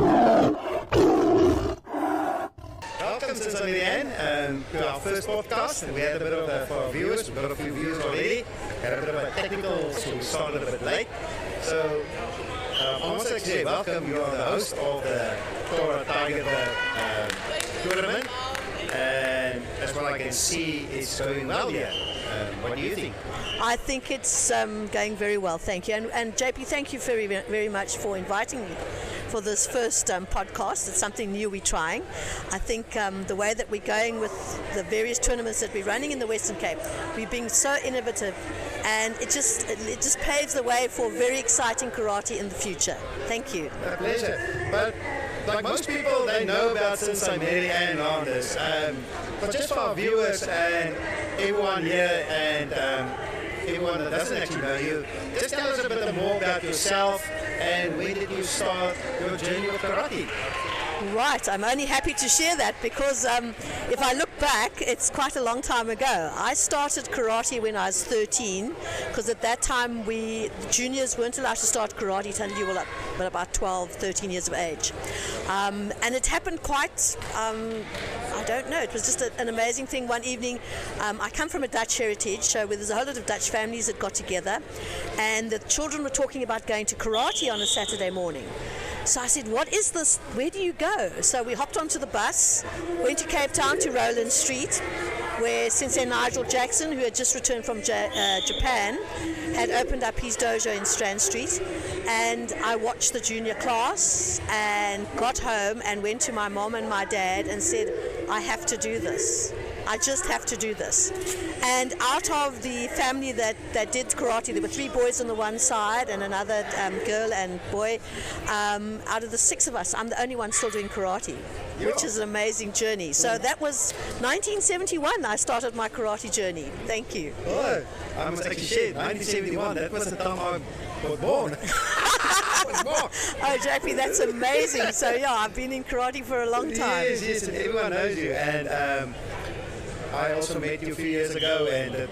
Welcome, Sensei, to our first podcast. We had a bit of, for our viewers, we've got a few viewers already. Had a bit of a technical, so we started a bit late. So, I want to say welcome. You are the host of the Tora Tygerberg tournament. And as well I can see, it's going well here. What do you think? I think it's going very well, thank you. And JP, thank you very, very much for inviting me for this first podcast. It's something new we're trying. I think the way that we're going with the various tournaments that we're running in the Western Cape, we're being so innovative, and it just paves the way for very exciting karate in the future. Thank you. A pleasure. But like most people, they know about Sensei Mary and Anders. But just for our viewers and everyone here and everyone that doesn't actually know you, just tell us a bit more about yourself and when did you start your journey with karate? Right, I'm only happy to share that because if I look back, it's quite a long time ago. I started karate when I was 13 because at that time the juniors weren't allowed to start karate until you were about 12, 13 years of age. And it happened quite, I don't know, it was just an amazing thing. One evening, I come from a Dutch heritage, so where there's a whole lot of Dutch families that got together, and the children were talking about going to karate on a Saturday morning. So I said, what is this? Where do you go? So we hopped onto the bus, went to Cape Town to Rowland Street, where Sensei Nigel Jackson, who had just returned from Japan, had opened up his dojo in Strand Street. And I watched the junior class and got home and went to my mom and my dad and said, I have to do this. I just have to do this. And out of the family that did karate, there were 3 boys on the one side and another girl and boy. Out of the 6 of us, I'm the only one still doing karate, which is an amazing journey. So that was 1971, I started my karate journey. Thank you. Oh, I must actually share, 1971, that was the time I was born. Oh, JP, that's amazing. So yeah, I've been in karate for a long time. Yes, and everyone knows you. And I also met you a few years ago, and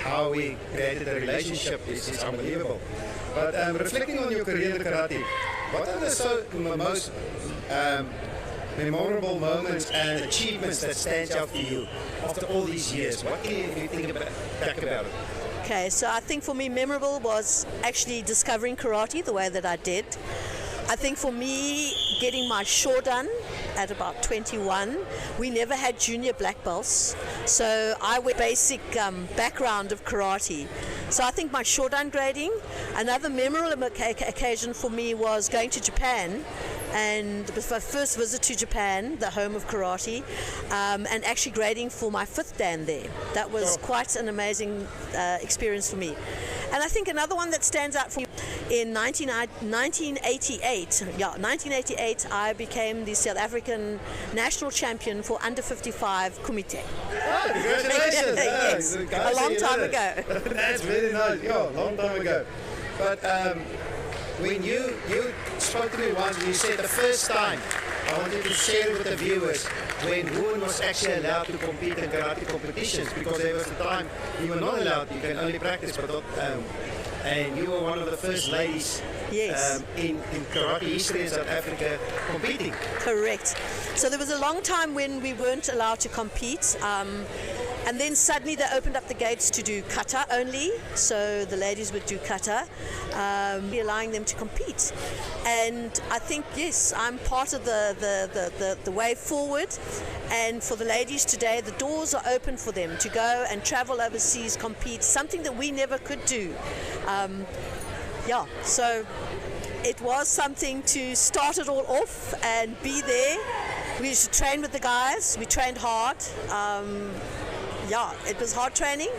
how we created a relationship is unbelievable. But reflecting on your career in karate, what are the most memorable moments and achievements that stand out for you after all these years? What can you think back about it? Okay, so I think for me memorable was actually discovering karate the way that I did. I think for me, getting my shodan at about 21, we never had junior black belts, so I went basic background of karate. So I think my shodan grading. Another memorable occasion for me was going to Japan, and it was my first visit to Japan, the home of karate, and actually grading for my 5th dan there. That was quite an amazing experience for me. And I think another one that stands out for me, in 1988, I became the South African national champion for under 55 kumite. Oh, congratulations! Yes, a long time ago. That's very nice. Yeah, a long time ago. But when you spoke to me once, you said the first time, I wanted to share with the viewers when women was actually allowed to compete in karate competitions, because there was a time you were not allowed, you can only practice, but not, and you were one of the first ladies in karate history in South Africa competing. Correct. So there was a long time when we weren't allowed to compete. And then suddenly they opened up the gates to do kata only, so the ladies would do kata, allowing them to compete. And I think, yes, I'm part of the way forward. And for the ladies today, the doors are open for them to go and travel overseas, compete, something that we never could do. So it was something to start it all off and be there. We used to train with the guys. We trained hard. It was hard training,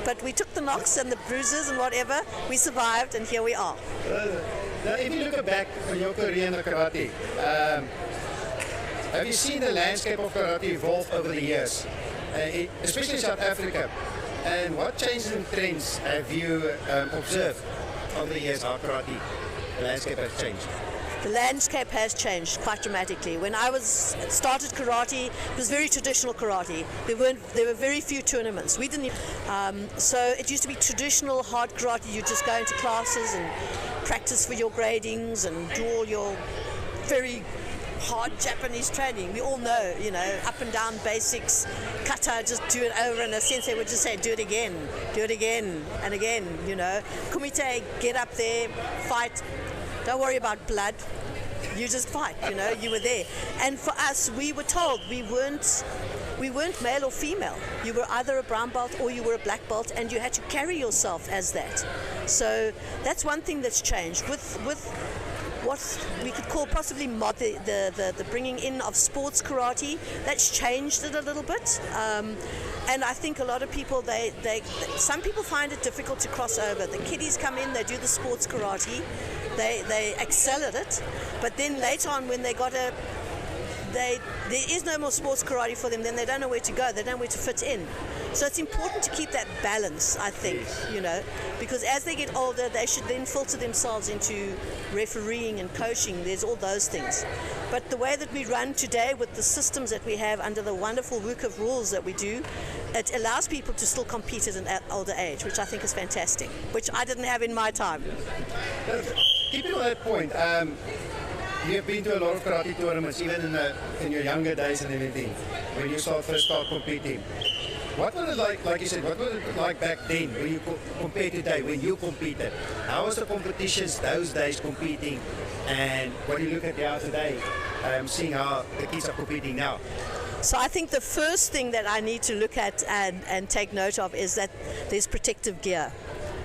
but we took the knocks and the bruises and whatever. We survived, and here we are. Now, if you look back on your career in the karate, have you seen the landscape of karate evolve over the years, especially in South Africa? And what changes and trends have you observed over the years how karate landscape has changed? The landscape has changed quite dramatically. When I started karate, it was very traditional karate. There were very few tournaments. We didn't. So it used to be traditional hard karate. You just go into classes and practice for your gradings and do all your very hard Japanese training. We all know, you know, up and down basics, kata, just do it over, and a sensei would just say, do it again, and again, you know. Kumite, get up there, fight. Don't worry about blood. You just fight, you know, you were there. And for us, we were told we weren't male or female. You were either a brown belt or you were a black belt, and you had to carry yourself as that. So that's one thing that's changed. With what we could call possibly the bringing in of sports karate, that's changed it a little bit. And I think a lot of people, some people find it difficult to cross over. The kiddies come in, they do the sports karate, they excel at it, but then later on when there is no more sports karate for them, then they don't know where to go, they don't know where to fit in. So it's important to keep that balance, I think, you know, because as they get older, they should then filter themselves into refereeing and coaching. There's all those things. But the way that we run today with the systems that we have under the wonderful work of rules that we do, it allows people to still compete at an older age, which I think is fantastic, which I didn't have in my time. Keeping on that point, you've been to a lot of karate tournaments, even in your younger days and everything, when you first start competing. What was it like you said, what was it like back then when you compared today, when you competed? How was the competitions those days competing, and what do you look at now today, seeing how the kids are competing now? So I think the first thing that I need to look at and take note of is that there's protective gear.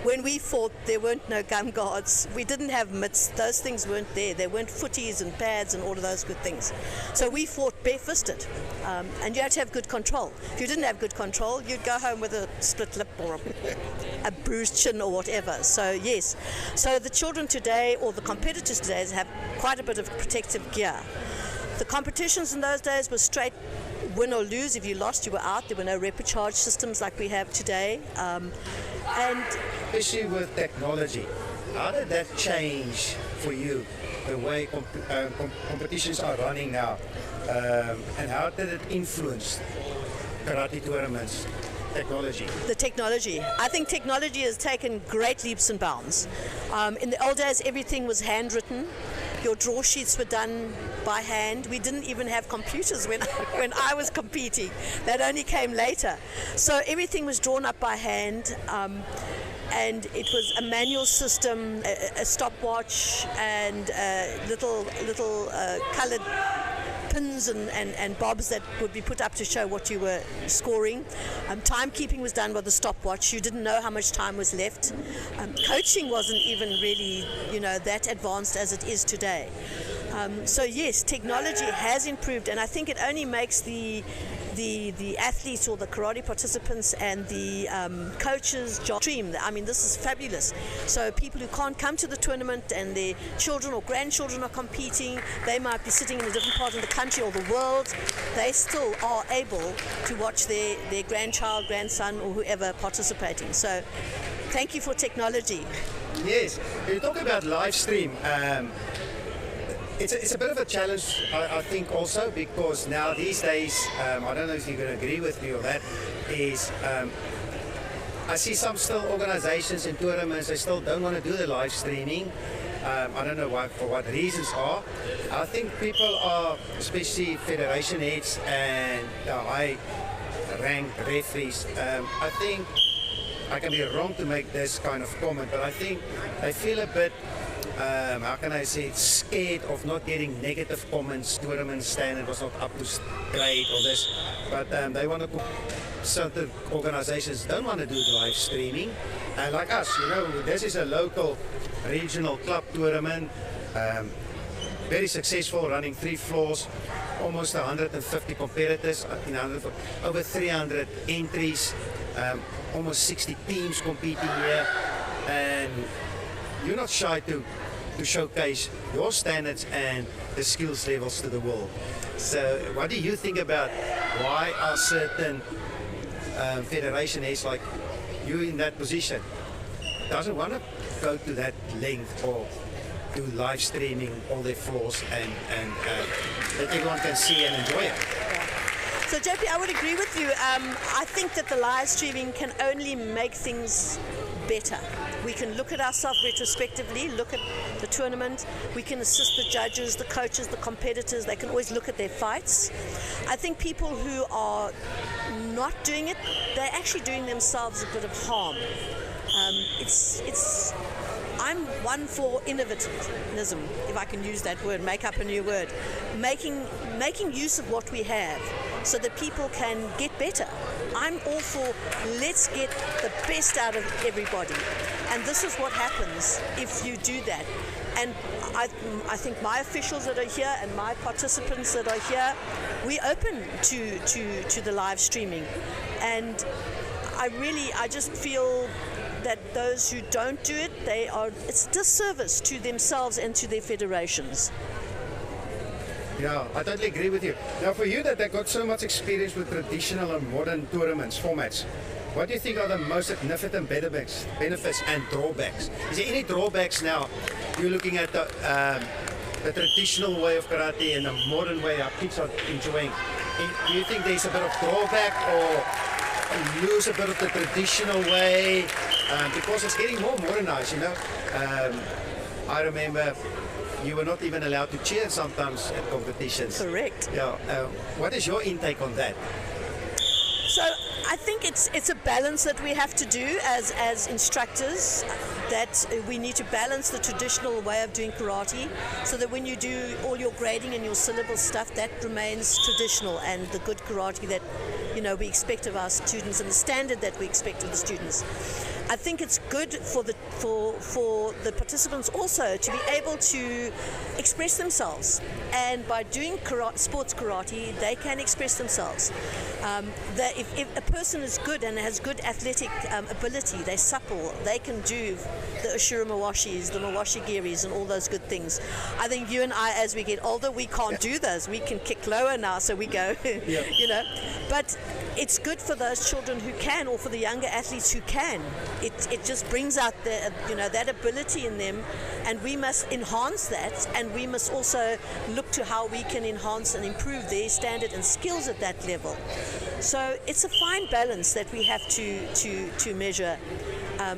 When we fought, there weren't no gum guards. We didn't have mitts. Those things weren't there. There weren't footies and pads and all of those good things. So we fought barefisted, and you had to have good control. If you didn't have good control, you'd go home with a split lip or a bruised chin or whatever. So yes, so the children today, or the competitors today, have quite a bit of protective gear. The competitions in those days were straight win or lose. If you lost, you were out. There were no repecharge systems like we have today. And especially with technology, how did that change for you, the way competitions are running now, and how did it influence karate tournaments, technology? The technology. I think technology has taken great leaps and bounds. In the old days, everything was handwritten. Your draw sheets were done by hand. We didn't even have computers when I was competing. That only came later. So everything was drawn up by hand, and it was a manual system, a stopwatch, and little coloured pins and bobs that would be put up to show what you were scoring. Timekeeping was done by the stopwatch. You didn't know how much time was left. Coaching wasn't even really, that advanced as it is today. So yes, technology has improved, and I think it only makes the athletes or the karate participants and the coaches' job stream. I mean, this is fabulous. So people who can't come to the tournament and their children or grandchildren are competing, they might be sitting in a different part of the country or the world, they still are able to watch their grandchild, grandson, or whoever participating. So thank you for technology. Yes, you talk about live stream. It's a bit of a challenge, I think, also, because now these days, I don't know if you're going to agree with me on that, is I see some still organizations and tournaments, they still don't want to do the live streaming. I don't know for what reasons are. I think people are, especially federation heads and high-ranked referees, I think, I can be wrong to make this kind of comment, but I think they feel a bit, how can I say it, scared of not getting negative comments. Tournament standard was not up to grade or this, but they want to. Certain organizations don't want to do the live streaming, and like us, this is a local regional club tournament, very successful, running 3 floors, almost 150 competitors, over 300 entries, almost 60 teams competing here, and you're not shy to showcase your standards and the skills levels to the world. So what do you think about why are certain federation heads like you in that position doesn't want to go to that length or do live streaming all their floors and that everyone can see and enjoy it? So JP, I would agree with you. I think that the live streaming can only make things better. We can look at ourselves retrospectively, look at the tournament. We can assist the judges, the coaches, the competitors. They can always look at their fights. I think people who are not doing it, they're actually doing themselves a bit of harm. I'm one for innovativism, if I can use that word, make up a new word. Making use of what we have so that people can get better. I'm all for let's get the best out of everybody. And this is what happens if you do that. And I think my officials that are here and my participants that are here, we're open to the live streaming. And I just feel that those who don't do it, it's a disservice to themselves and to their federations. Yeah, I totally agree with you. Now, for you that have got so much experience with traditional and modern tournaments, formats, what do you think are the most significant benefits and drawbacks? Is there any drawbacks now? You're looking at the traditional way of karate and the modern way our kids are enjoying. Do you think there's a bit of drawback or lose a bit of the traditional way because it's getting more modernized, you know? I remember you were not even allowed to cheer sometimes at competitions. Correct. Yeah. What is your intake on that? So I think it's a balance that we have to do as instructors, that we need to balance the traditional way of doing karate so that when you do all your grading and your syllable stuff, that remains traditional and the good karate that we expect of our students and the standard that we expect of the students. I think it's good for the participants also to be able to express themselves, and by doing sports karate, they can express themselves. That if a person is good and has good athletic ability, they're supple, they can do the Ashura Mawashis, the Mawashi Giris, and all those good things. I think you and I, as we get older, we can't do those. We can kick lower now, so we go, But it's good for those children who can, or for the younger athletes who can. It just brings out that ability in them, and we must enhance that, and we must also look to how we can enhance and improve their standard and skills at that level. So it's a fine balance that we have to measure,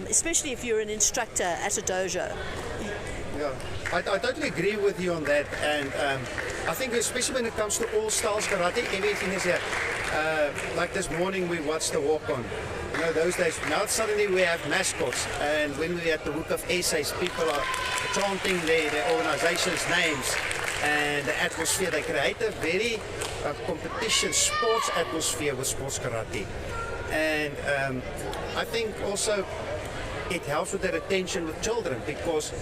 especially if you're an instructor at a dojo. Yeah, I totally agree with you on that, and I think especially when it comes to all styles karate, everything is here. Like this morning we watched the walk-on. Those days, now suddenly we have mascots, and when we had the book of essays, people are chanting their organization's names and the atmosphere. They create a very competition, sports atmosphere with sports karate. And I think also it helps with the retention with children, because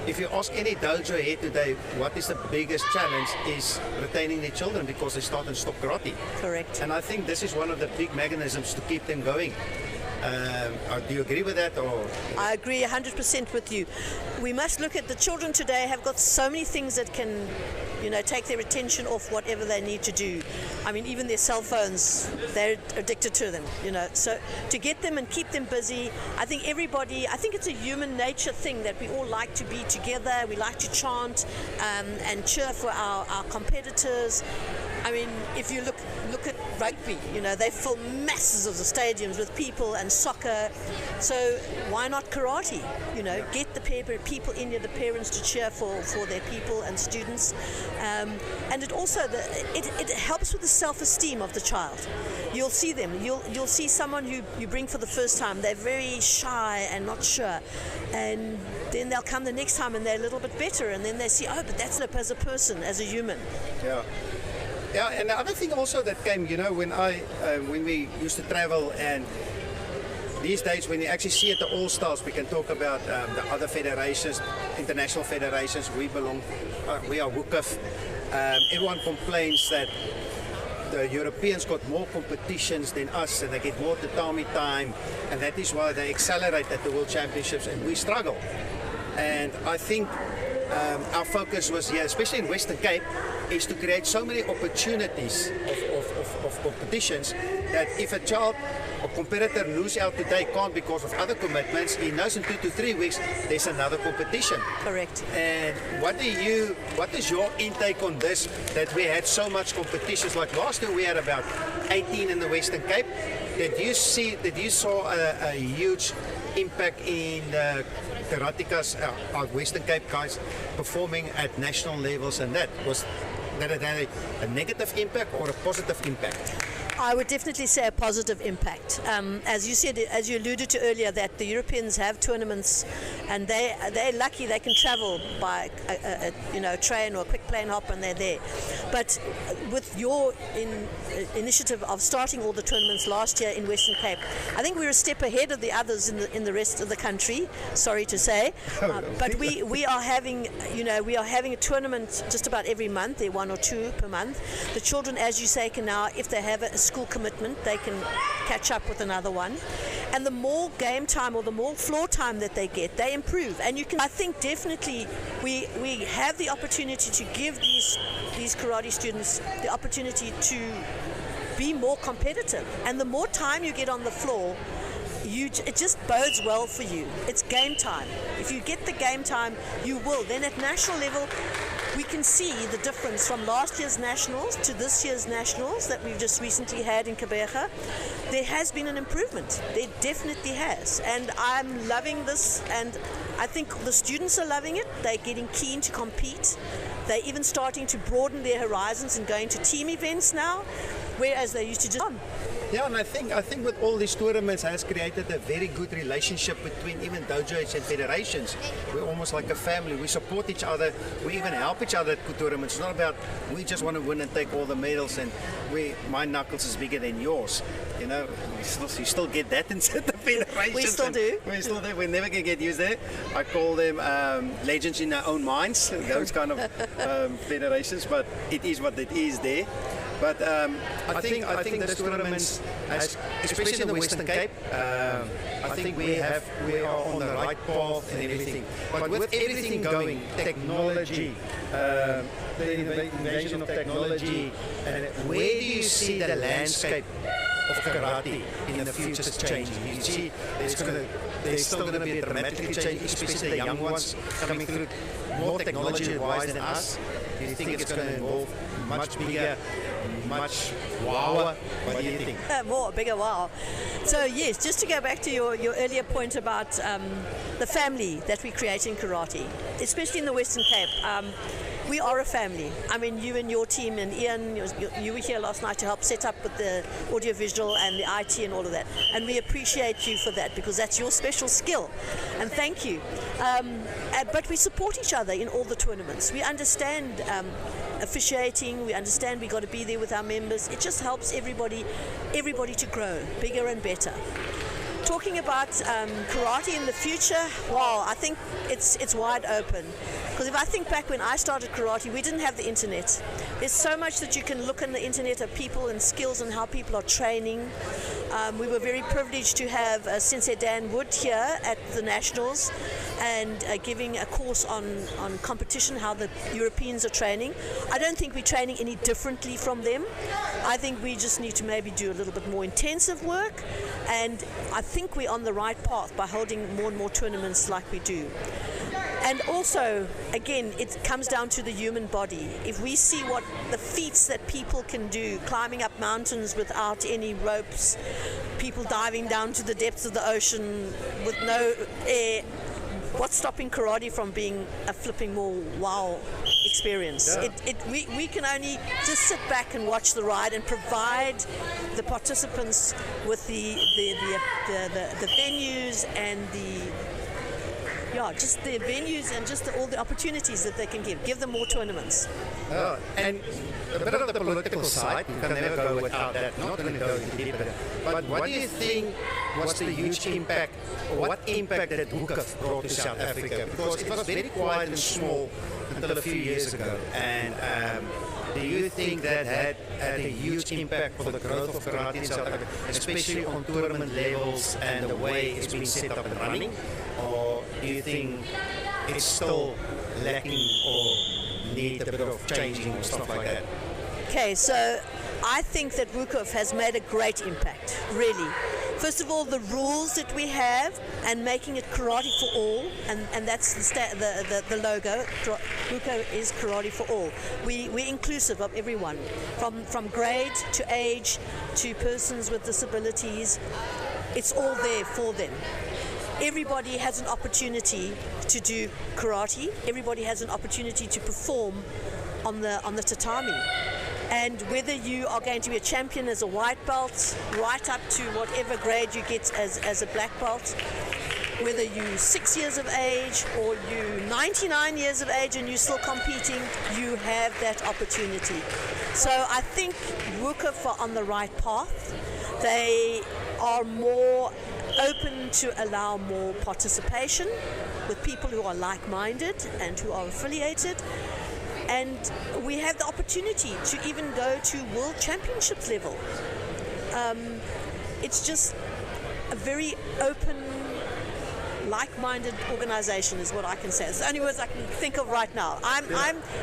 if you ask any dojo here today, what is the biggest challenge is retaining their children, because they start and stop karate. Correct. And I think this is one of the big mechanisms to keep them going. Do you agree with that? Or? I agree 100% with you. We must look at the children today have got so many things that can take their attention off whatever they need to do. I mean, even their cell phones, they're addicted to them, So to get them and keep them busy, I think it's a human nature thing that we all like to be together. We like to chant and cheer for our competitors. I mean, if you look at rugby, they fill masses of the stadiums with people, and soccer. So why not karate? Get the people in here, the parents, to cheer for their people and students. And it also it helps with the self-esteem of the child. You'll see them. You'll see someone who you bring for the first time. They're very shy and not sure, and then they'll come the next time and they're a little bit better, and then they see, oh, but that's not as a person, as a human. Yeah. Yeah, and the other thing also that came, when we used to travel, and these days when you actually see at the All-Stars, we can talk about the other federations, international federations. We are WUKF. Everyone complains that the Europeans got more competitions than us, and they get more tatami time, and that is why they accelerate at the World Championships, and we struggle. And I think our focus was here, especially in Western Cape, is to create so many opportunities of competitions that if a child or competitor lose out today can't because of other commitments, he knows in 2 to 3 weeks there's another competition. Correct. And what is your intake on this, that we had so much competitions? Like last year we had about 18 in the Western Cape. Did you saw a huge impact in the karatekas, our Western Cape guys performing at national levels, and that had a negative impact or a positive impact? I would definitely say a positive impact. As you said, as you alluded to earlier, that the Europeans have tournaments, and they're lucky they can travel by a train or a quick plane hop, and they're there. But with your initiative of starting all the tournaments last year in Western Cape, I think we're a step ahead of the others in the rest of the country. Sorry to say, but we are having a tournament just about every month. There are 1 or 2 per month. The children, as you say, can now, if they have a school commitment, they can catch up with another one, and the more game time or the more floor time that they get, they improve. And I think definitely we have the opportunity to give these karate students the opportunity to be more competitive, and the more time you get on the floor, it just bodes well for you. It's game time. If you get the game time, you will. Then at national level, we can see the difference from last year's nationals to this year's nationals that we've just recently had in Kabeja. There has been an improvement. There definitely has. And I'm loving this, and I think the students are loving it. They're getting keen to compete. They're even starting to broaden their horizons and going to team events now, whereas they used to just... Yeah, and I think with all these tournaments has created a very good relationship between even dojos and federations. We're almost like a family. We support each other. We even help each other at tournaments. It's not about we just want to win and take all the medals, and my knuckles is bigger than yours. You know, you still get that in the federations. We still do. We still do. We're never going to get used there. I call them legends in their own minds, those kind of federations, but it is what it is there. But I think the tournaments, especially in the Western Cape, I think we are on the right path and everything. But with everything going, technology, the invasion of technology, and where do you see the landscape of karate in the future changing? You see, there's still going to be a dramatic change, especially the young ones coming through more technology-wise than us. Do you think it's going to involve much bigger, much wow? What do you think? Bigger wow. So yes, just to go back to your earlier point about the family that we create in karate, especially in the Western Cape. We are a family. I mean, you and your team, and Ian, you were here last night to help set up with the audiovisual and the IT and all of that. And we appreciate you for that, because that's your special skill. And thank you. But we support each other in all the tournaments. We understand officiating. We understand we got to be there with our members. It just helps everybody to grow bigger and better. Talking about karate in the future, wow, I think it's wide open. Because if I think back when I started karate, we didn't have the internet. There's so much that you can look on the internet of people and skills and how people are training. We were very privileged to have Sensei Dan Wood here at the Nationals and giving a course on competition, how the Europeans are training. I don't think we're training any differently from them. I think we just need to maybe do a little bit more intensive work, and I think we're on the right path by holding more and more tournaments like we do. And also, again, it comes down to the human body. If we see what the feats that people can do, climbing up mountains without any ropes, people diving down to the depths of the ocean with no air, what's stopping karate from being a flipping more wow experience? Yeah. We can only just sit back and watch the ride and provide the participants with the venues and just the venues and just all the opportunities that they can give them more tournaments. And a bit of the political side, you can never go without that. Not going to go deeper. But what do you think was the huge impact, or what impact that Hoekhoff brought to South Africa? Because it was very quiet and small until a few years ago. And do you think that had a huge impact for the growth of karate in South Africa, especially on tournament levels and the way it's been set up and running? Or do you think it's still lacking or need a bit of changing or stuff like that? Okay, so I think that Hoekhoff has made a great impact, really. First of all, the rules that we have and making it karate for all, and that's the logo. Hoekhoff is karate for all. We're inclusive of everyone, from grade to age to persons with disabilities. It's all there for them. everybody has an opportunity to do karate. Everybody has an opportunity to perform on the tatami. And whether you are going to be a champion as a white belt, right up to whatever grade you get as a black belt, whether you're 6 years of age or you're 99 years of age and you're still competing, you have that opportunity. So I think Wukuf are on the right path. They are more open to allow more participation with people who are like-minded and who are affiliated. And we have the opportunity to even go to World Championships level. It's just a very open, like-minded organization is what I can say. It's the only words I can think of right now.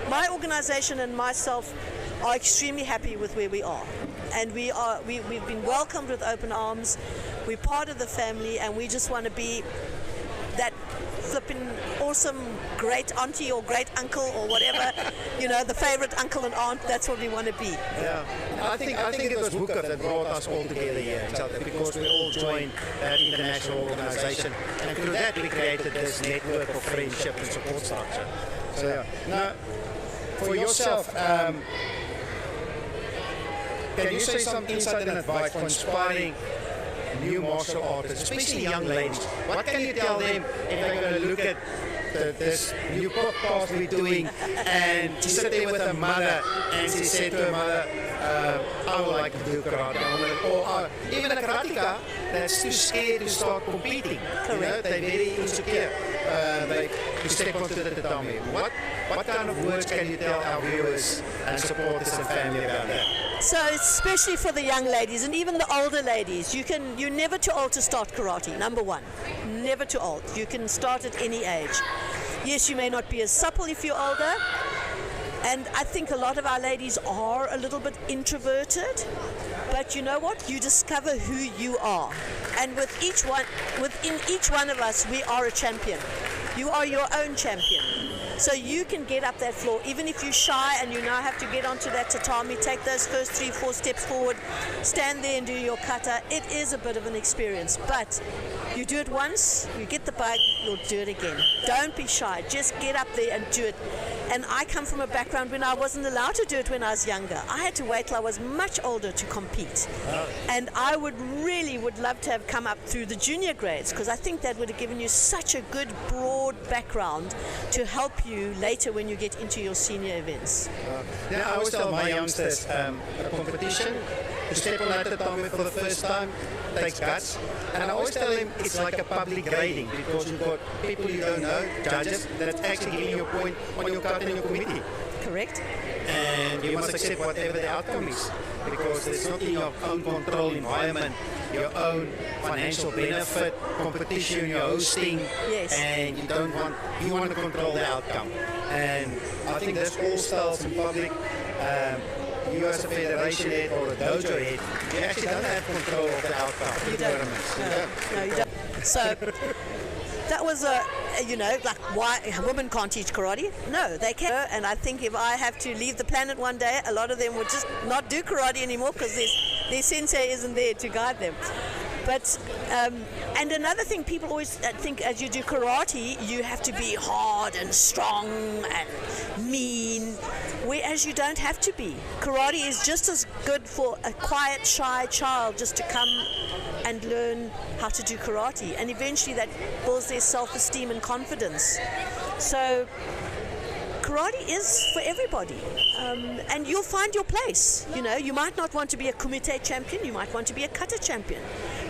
My organization and myself are extremely happy with where we are. And we've been welcomed with open arms. We're part of the family, and we just want to be that flipping awesome great auntie or great uncle or whatever, the favorite uncle and aunt. That's what we want to be. Yeah, I think it was Wukuf that brought us all together here, because we all joined that international organization, and through that we created this network of friendship and support structure. So yeah. Now, for yourself, can you say some insight and advice for inspiring new martial artists, especially young ladies? What can you tell them if they're going to look at this new podcast we're doing, and she sat there with her mother and she said to her mother, I would like to do karate, or even a karateka that's too scared to start competing. They're very insecure. To step onto the tatami. What kind of words can you tell our viewers and supporters and family about that? So especially for the young ladies and even the older ladies, you're never too old to start karate, number one. Never too old. You can start at any age. Yes, you may not be as supple if you're older, and I think a lot of our ladies are a little bit introverted, but you know what? You discover who you are, and within each one of us, we are a champion. You are your own champion. So you can get up that floor, even if you're shy and you now have to get onto that tatami, take those first 3-4 steps forward, stand there and do your kata. It is a bit of an experience, but you do it once, you get the bug, you'll do it again. Don't be shy, just get up there and do it. And I come from a background when I wasn't allowed to do it when I was younger. I had to wait till I was much older to compete. And I would love to have come up through the junior grades, because I think that would have given you such a good broad background to help you later when you get into your senior events. Now I always tell my youngsters, a competition, to step on that tatami for the first time takes guts. And I always tell them it's like a public grading, because you've got people you don't know, judges, that's actually giving you a point on your cut in your committee. Correct. And you must accept whatever the outcome is, because it's not in your own control environment, your own financial benefit, competition you're hosting, yes. And you want to control the outcome. And I think that's all styles in public. You as a federation head or a dojo head, you actually don't have control of the outcome. You don't. No, you don't. So that was like why women can't teach karate? No, they can. And I think if I have to leave the planet one day, a lot of them would just not do karate anymore, because their sensei isn't there to guide them. But and another thing, people always think as you do karate, you have to be hard and strong and mean, whereas you don't have to be. Karate is just as good for a quiet, shy child just to come and learn how to do karate, and eventually that builds their self-esteem and confidence. So karate is for everybody, and you'll find your place. You might not want to be a kumite champion, you might want to be a kata champion.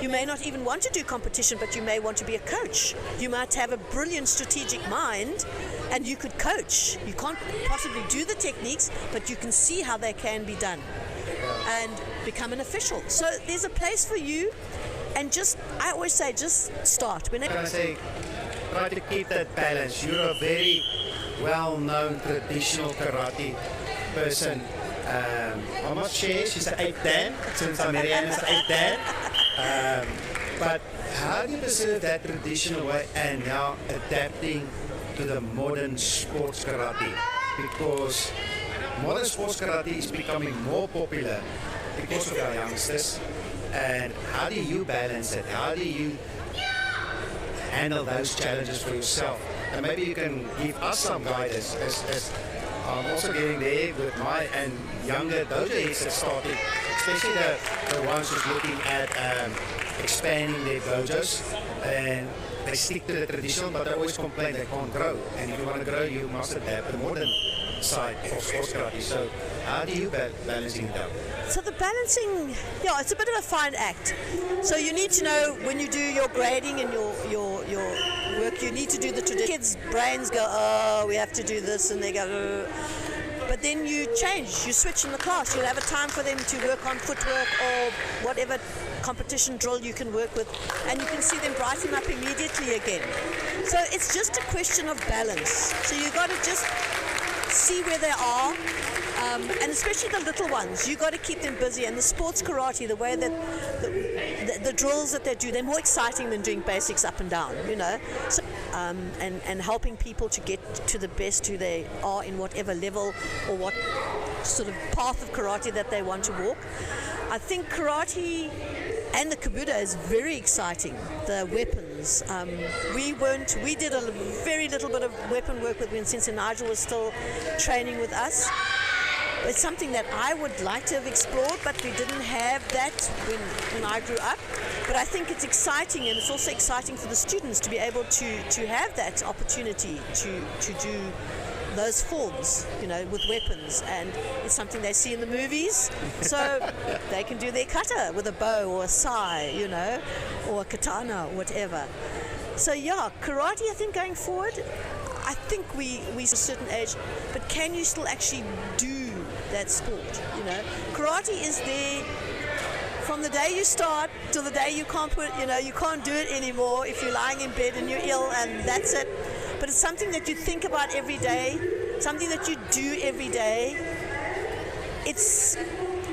You may not even want to do competition, but you may want to be a coach. You might have a brilliant strategic mind, and you could coach. You can't possibly do the techniques, but you can see how they can be done and become an official. So there's a place for you, and I always say, just start. I say, try to keep that balance. You're a very well-known traditional karate person. I must share, she's an 8th Dan, since Marianne is an 8th Dan. But how do you preserve that traditional way and now adapting to the modern sports karate? Because modern sports karate is becoming more popular because of our youngsters. And how do you balance it? How do you handle those challenges for yourself. And maybe you can give us some guidance as I'm also getting there with my and younger dojo heads that started, especially the ones who's looking at expanding their dojos, and they stick to the traditional, but they always complain they can't grow. And if you want to grow, you must adapt the modern side of sports karate. So how do you balancing it out? So the balancing, yeah, it's a bit of a fine act. So you need to know when you do your grading and your work, you need to do the tradition. Kids' brains go, oh, we have to do this, and they go, but then you change, you switch in the class. You'll have a time for them to work on footwork or whatever competition drill you can work with, and you can see them brighten up immediately again. So it's just a question of balance. So you got to just see where they are, and especially the little ones, you got to keep them busy. And the sports karate, the way that the drills that they do, they're more exciting than doing basics up and down, you know. So, and helping people to get to the best who they are in whatever level or what sort of path of karate that they want to walk. I think karate and the kabuto is very exciting. The weapons. We did a very little bit of weapon work with when Sensei Nigel was still training with us. It's something that I would like to have explored, but we didn't have that when I grew up. But I think it's exciting, and it's also exciting for the students to be able to have that opportunity to do those forms, you know, with weapons, and it's something they see in the movies, so they can do their kata with a bow or a sai, you know, or a katana or whatever. So yeah, karate, I think going forward, I think we a certain age, but can you still actually do that sport, you know? Karate is there from the day you start till the day you can't you can't do it anymore if you're lying in bed and you're ill, and that's it. But it's something that you think about every day, something that you do every day. It's,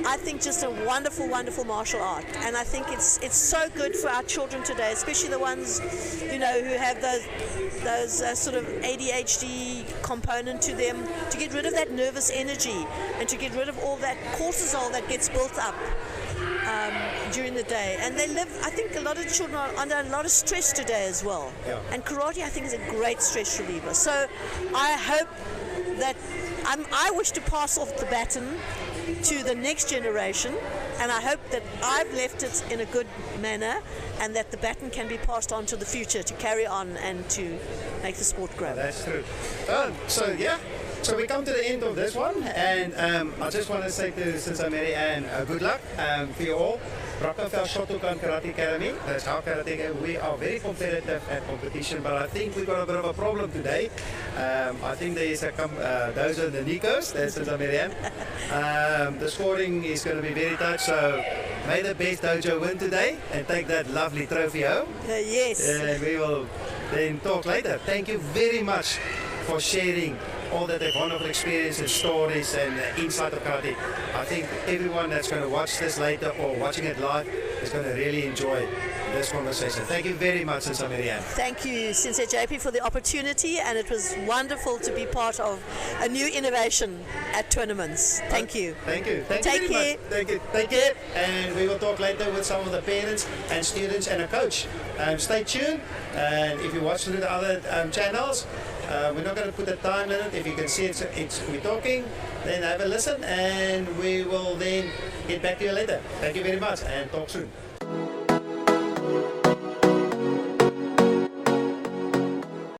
I think, just a wonderful, wonderful martial art, and I think it's so good for our children today, especially the ones, you know, who have those sort of ADHD component to them, to get rid of that nervous energy and to get rid of all that cortisol that gets built up during the day. And they live, I think a lot of children are under a lot of stress today as well. Yeah. And karate, I think, is a great stress reliever. So I hope that I wish to pass off the baton to the next generation, and I hope that I've left it in a good manner, and that the baton can be passed on to the future to carry on and to make the sport grow. That's true. So we come to the end of this one, and I just want to say to Sensei Mary Ann, good luck for you all. Brackenfell Shotokan Karate Academy, that's how karate. We are very competitive at competition, but I think we've got a bit of a problem today. I think there is those are the Nikos, that's Sensei Mary Ann. The scoring is going to be very tight, so may the best dojo win today and take that lovely trophy home. Yes. And we will then talk later. Thank you very much for sharing all that wonderful experiences, stories, and insight of karate. I think everyone that's going to watch this later or watching it live is going to really enjoy this conversation. Thank you very much, Sensei Mary Ann. Thank you, Sensei JP, for the opportunity, and it was wonderful to be part of a new innovation at tournaments. Thank you. Thank you. Take care. Thank you. Take care. And we will talk later with some of the parents and students and a coach. Stay tuned, and if you watch through the other channels, we're not going to put a time limit. If you can see we're talking, then have a listen, and we will then get back to you later. Thank you very much, and talk soon.